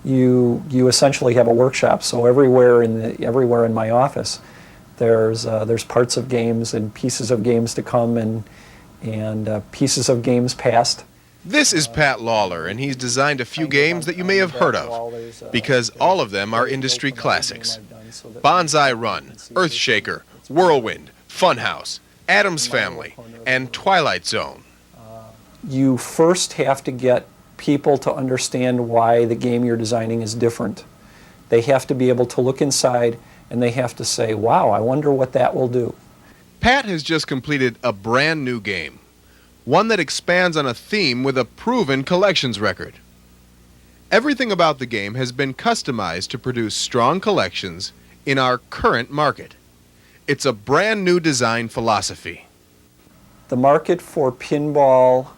you essentially have a workshop. So everywhere in my office, there's parts of games and pieces of games to come and pieces of games past. This is Pat Lawler, and he's designed a few games that you may have heard of, because all of them are industry classics. Bonsai Run, Earthshaker, Whirlwind, Funhouse, Addams Family, and Twilight Zone. You first have to get people to understand why the game you're designing is different. They have to be able to look inside and they have to say, wow, I wonder what that will do. Pat has just completed a brand new game, one that expands on a theme with a proven collections record. Everything about the game has been customized to produce strong collections in our current market. It's a brand new design philosophy. The market for pinball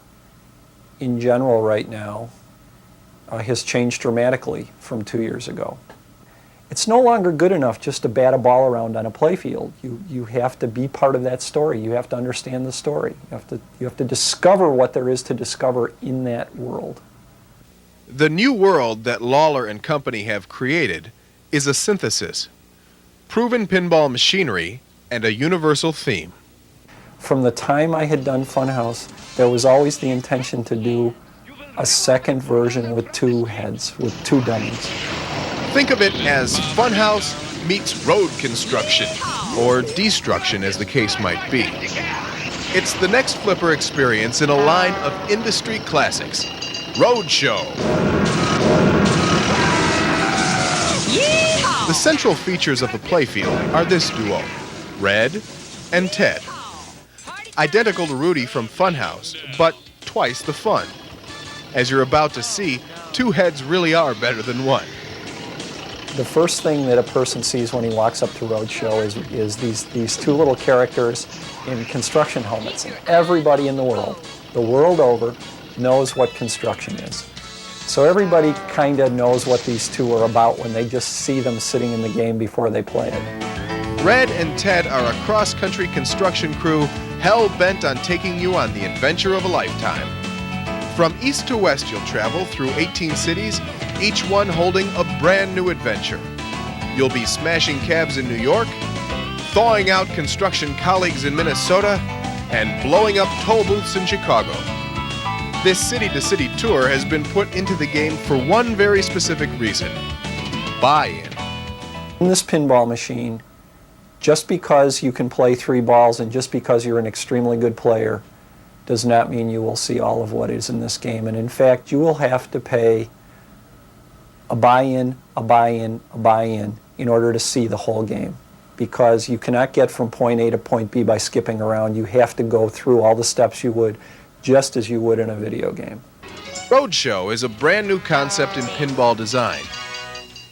in general right now has changed dramatically from 2 years ago. It's no longer good enough just to bat a ball around on a playfield. You have to be part of that story. You have to understand the story. You have to discover what there is to discover in that world. The new world that Lawler and company have created is a synthesis, proven pinball machinery, and a universal theme. From the time I had done Funhouse, there was always the intention to do a second version with two heads, with two dummies. Think of it as Funhouse meets road construction, or destruction as the case might be. It's the next flipper experience in a line of industry classics. Roadshow. The central features of the playfield are this duo, Red and Ted. Identical to Rudy from Funhouse, but twice the fun. As you're about to see, two heads really are better than one. The first thing that a person sees when he walks up to Roadshow is these two little characters in construction helmets. And everybody in the world over, knows what construction is. So everybody kind of knows what these two are about when they just see them sitting in the game before they play it. Red and Ted are a cross-country construction crew hell-bent on taking you on the adventure of a lifetime. From east to west you'll travel through 18 cities, each one holding a brand new adventure. You'll be smashing cabs in New York, thawing out construction colleagues in Minnesota, and blowing up toll booths in Chicago. This city-to-city tour has been put into the game for one very specific reason: buy-in. In this pinball machine, just because you can play three balls and just because you're an extremely good player does not mean you will see all of what is in this game. And in fact, you will have to pay a buy-in, a buy-in, a buy-in in order to see the whole game, because you cannot get from point A to point B by skipping around. You have to go through all the steps you would, just as you would in a video game. Roadshow is a brand new concept in pinball design.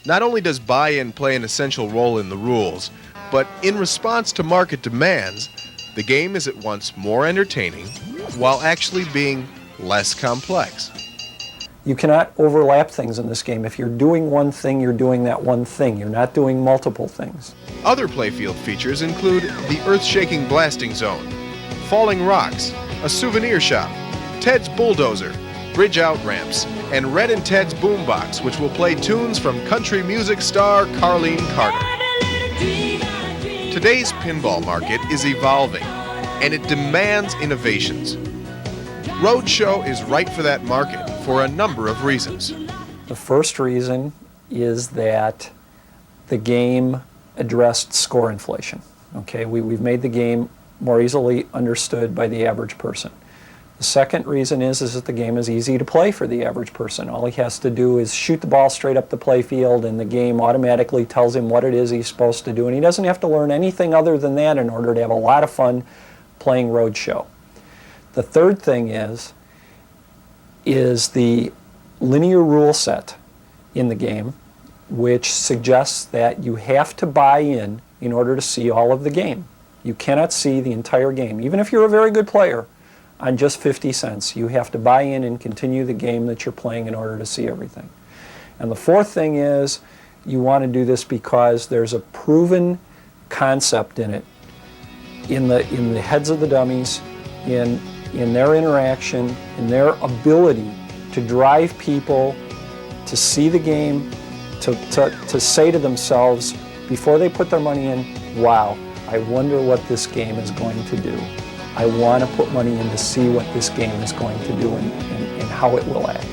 Not only does buy-in play an essential role in the rules, but in response to market demands, the game is at once more entertaining while actually being less complex. You cannot overlap things in this game. If you're doing one thing, you're doing that one thing. You're not doing multiple things. Other playfield features include the earth-shaking blasting zone, falling rocks, a souvenir shop, Ted's bulldozer, bridge out ramps, and Red and Ted's boombox, which will play tunes from country music star Carlene Carter. Today's pinball market is evolving, and it demands innovations. Roadshow is right for that market for a number of reasons. The first reason is that the game addressed score inflation. Okay, we've made the game more easily understood by the average person. The second reason is that the game is easy to play for the average person. All he has to do is shoot the ball straight up the playfield, and the game automatically tells him what it is he's supposed to do, and he doesn't have to learn anything other than that in order to have a lot of fun playing Roadshow. The third thing is the linear rule set in the game, which suggests that you have to buy in order to see all of the game. You cannot see the entire game, even if you're a very good player, on just 50 cents. You have to buy in and continue the game that you're playing in order to see everything. And the fourth thing is you want to do this because there's a proven concept in it, in the heads of the dummies, in their interaction, in their ability to drive people to see the game, to say to themselves before they put their money in, wow, I wonder what this game is going to do. I want to put money in to see what this game is going to do and how it will act.